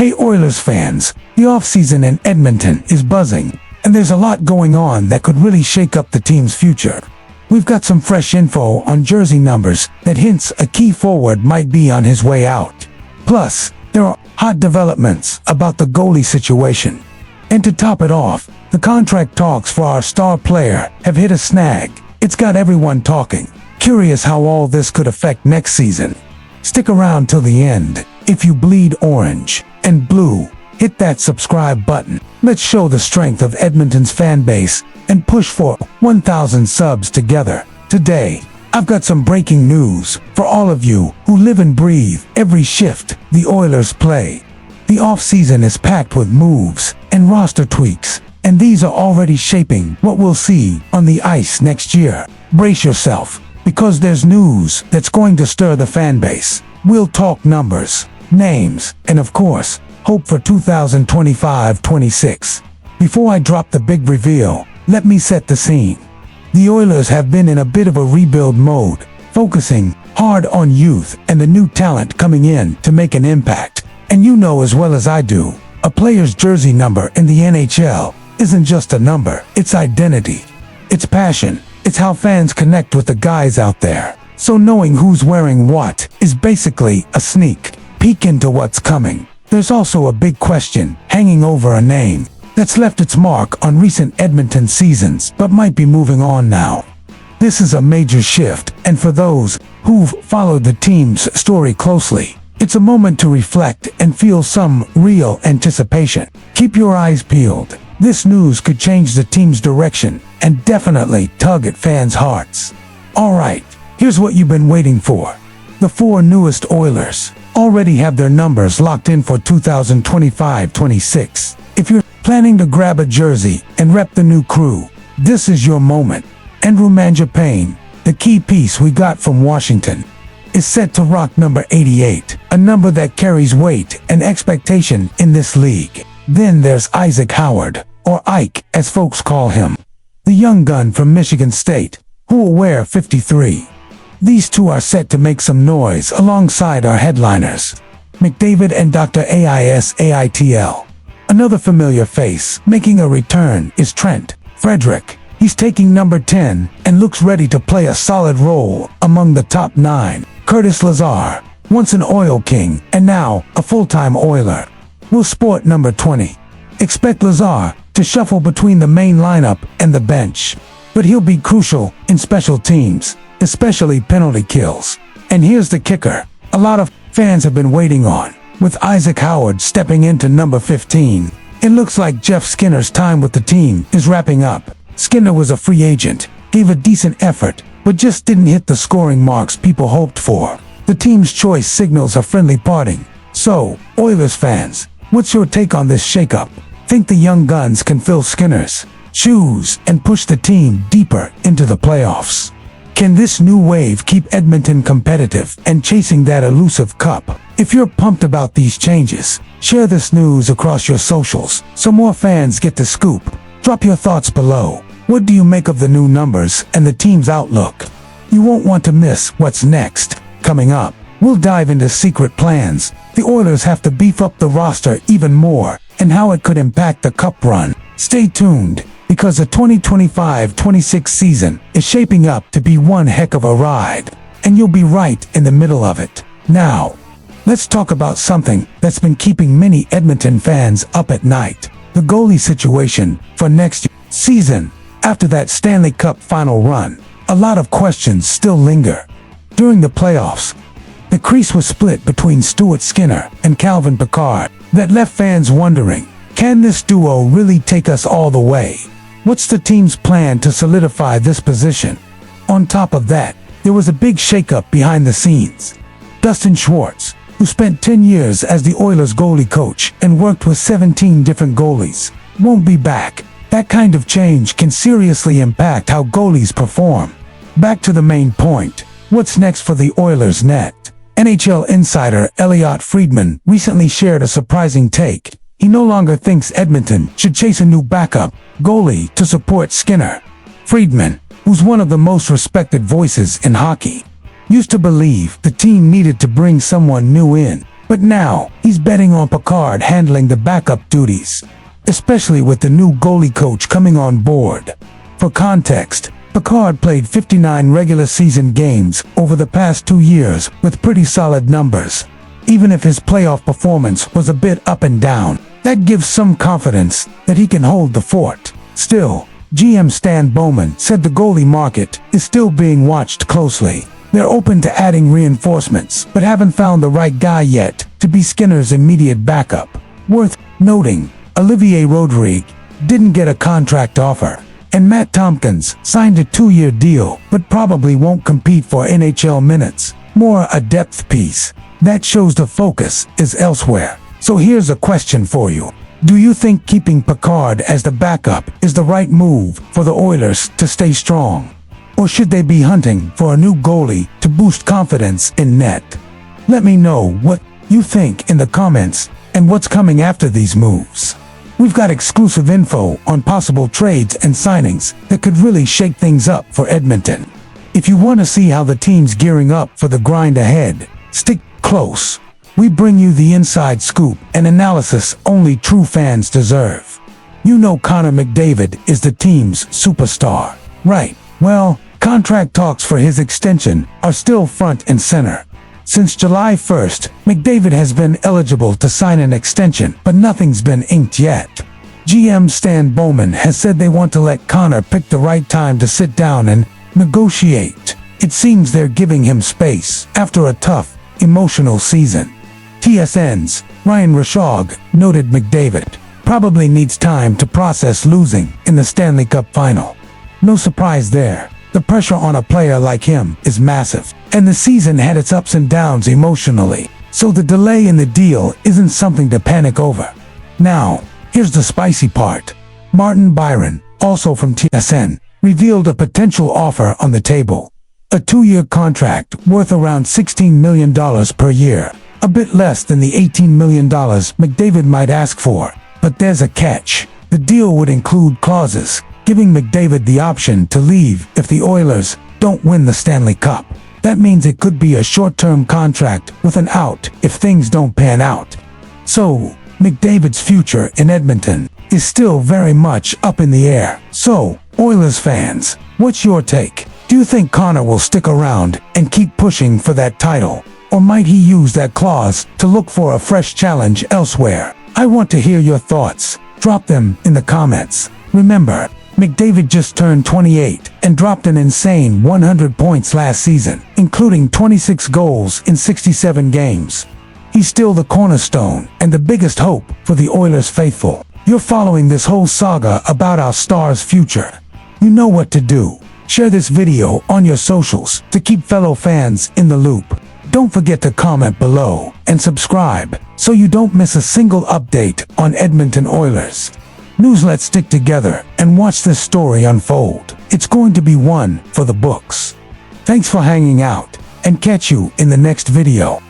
Hey Oilers fans, the offseason in Edmonton is buzzing, and there's a lot going on that could really shake up the team's future. We've got some fresh info on jersey numbers that hints a key forward might be on his way out. Plus, there are hot developments about the goalie situation. And to top it off, the contract talks for our star player have hit a snag. It's got everyone talking, curious how all this could affect next season. Stick around till the end. If you bleed orange and blue, hit that subscribe button. Let's show the strength of Edmonton's fan base and push for 1,000 subs together. Today, I've got some breaking news for all of you who live and breathe every shift the Oilers play. The offseason is packed with moves and roster tweaks, and these are already shaping what we'll see on the ice next year. Brace yourself, because there's news that's going to stir the fan base. We'll talk numbers, names, and of course, hope for 2025-26. Before I drop the big reveal, let me set the scene. The Oilers have been in a bit of a rebuild mode, focusing hard on youth and the new talent coming in to make an impact. And you know as well as I do, a player's jersey number in the NHL isn't just a number, it's identity. It's passion. It's how fans connect with the guys out there. So knowing who's wearing what is basically a sneak peek into what's coming. There's also a big question hanging over a name that's left its mark on recent Edmonton seasons but might be moving on now. This is a major shift, and for those who've followed the team's story closely, it's a moment to reflect and feel some real anticipation. Keep your eyes peeled. This news could change the team's direction and definitely tug at fans' hearts. Alright, here's what you've been waiting for. The four newest Oilers already have their numbers locked in for 2025-26. If you're planning to grab a jersey and rep the new crew, this is your moment. Andrew Mangiapane, the key piece we got from Washington, is set to rock number 88, a number that carries weight and expectation in this league. Then there's Isaac Howard, or Ike as folks call him, the young gun from Michigan State, who will wear 53. These two are set to make some noise alongside our headliners, McDavid and Dr. AISAITL. Another familiar face making a return is Trent Frederick. He's taking number 10 and looks ready to play a solid role among the top 9. Curtis Lazar, once an Oil King and now a full-time Oiler, will sport number 20. Expect Lazar to shuffle between the main lineup and the bench, but he'll be crucial in special teams, especially penalty kills. And here's the kicker a lot of fans have been waiting on, with Isaac Howard stepping into number 15. It looks like Jeff Skinner's time with the team is wrapping up. Skinner was a free agent, gave a decent effort, but just didn't hit the scoring marks people hoped for. The team's choice signals a friendly parting. So, Oilers fans, what's your take on this shakeup? Think the young guns can fill Skinner's shoes and push the team deeper into the playoffs? Can this new wave keep Edmonton competitive and chasing that elusive cup? If you're pumped about these changes, share this news across your socials so more fans get the scoop. Drop your thoughts below. What do you make of the new numbers and the team's outlook? You won't want to miss what's next. Coming up, we'll dive into secret plans the Oilers have to beef up the roster even more, and how it could impact the cup run. Stay tuned, because the 2025-26 season is shaping up to be one heck of a ride, and you'll be right in the middle of it. Now, let's talk about something that's been keeping many Edmonton fans up at night: the goalie situation for next season. After that Stanley Cup final run, a lot of questions still linger. During the playoffs, the crease was split between Stuart Skinner and Calvin Pickard. That left fans wondering, can this duo really take us all the way? What's the team's plan to solidify this position? On top of that, there was a big shakeup behind the scenes. Dustin Schwartz, who spent 10 years as the Oilers goalie coach and worked with 17 different goalies, won't be back. That kind of change can seriously impact how goalies perform. Back to the main point. What's next for the Oilers net? NHL insider Elliotte Friedman recently shared a surprising take. He no longer thinks Edmonton should chase a new backup goalie to support Skinner. Friedman, who's one of the most respected voices in hockey, used to believe the team needed to bring someone new in But now, he's betting on Picard handling the backup duties, especially with the new goalie coach coming on board. For context, Picard played 59 regular season games over the past 2 years with pretty solid numbers. Even if his playoff performance was a bit up and down, that gives some confidence that he can hold the fort. Still, GM Stan Bowman said the goalie market is still being watched closely. They're open to adding reinforcements, but haven't found the right guy yet to be Skinner's immediate backup. Worth noting, Olivier Rodrigue didn't get a contract offer, and Matt Tompkins signed a 2-year deal but probably won't compete for NHL minutes. More a depth piece. That shows the focus is elsewhere. So here's a question for you. Do you think keeping Picard as the backup is the right move for the Oilers to stay strong? Or should they be hunting for a new goalie to boost confidence in net? Let me know what you think in the comments and what's coming after these moves. We've got exclusive info on possible trades and signings that could really shake things up for Edmonton. If you want to see how the team's gearing up for the grind ahead, stick close. We bring you the inside scoop and analysis only true fans deserve. You know Connor McDavid is the team's superstar, right? Well, contract talks for his extension are still front and center. Since July 1st, McDavid has been eligible to sign an extension, but nothing's been inked yet. GM Stan Bowman has said they want to let Connor pick the right time to sit down and negotiate. It seems they're giving him space after a tough, emotional season. TSN's Ryan Rishaug noted McDavid probably needs time to process losing in the Stanley Cup final. No surprise there. The pressure on a player like him is massive, and the season had its ups and downs emotionally, so the delay in the deal isn't something to panic over. Now, here's the spicy part. Martin Byron, also from TSN, revealed a potential offer on the table. A 2-year contract worth around $16 million per year, a bit less than the $18 million McDavid might ask for. But there's a catch. The deal would include clauses giving McDavid the option to leave if the Oilers don't win the Stanley Cup. That means it could be a short-term contract with an out if things don't pan out. So, McDavid's future in Edmonton is still very much up in the air. So, Oilers fans, what's your take? Do you think Connor will stick around and keep pushing for that title? Or might he use that clause to look for a fresh challenge elsewhere? I want to hear your thoughts. Drop them in the comments. Remember, McDavid just turned 28 and dropped an insane 100 points last season, including 26 goals in 67 games. He's still the cornerstone and the biggest hope for the Oilers faithful. You're following this whole saga about our star's future. You know what to do. Share this video on your socials to keep fellow fans in the loop. Don't forget to comment below and subscribe so you don't miss a single update on Edmonton Oilers. Let's stick together and watch this story unfold. It's going to be one for the books. Thanks for hanging out, and catch you in the next video.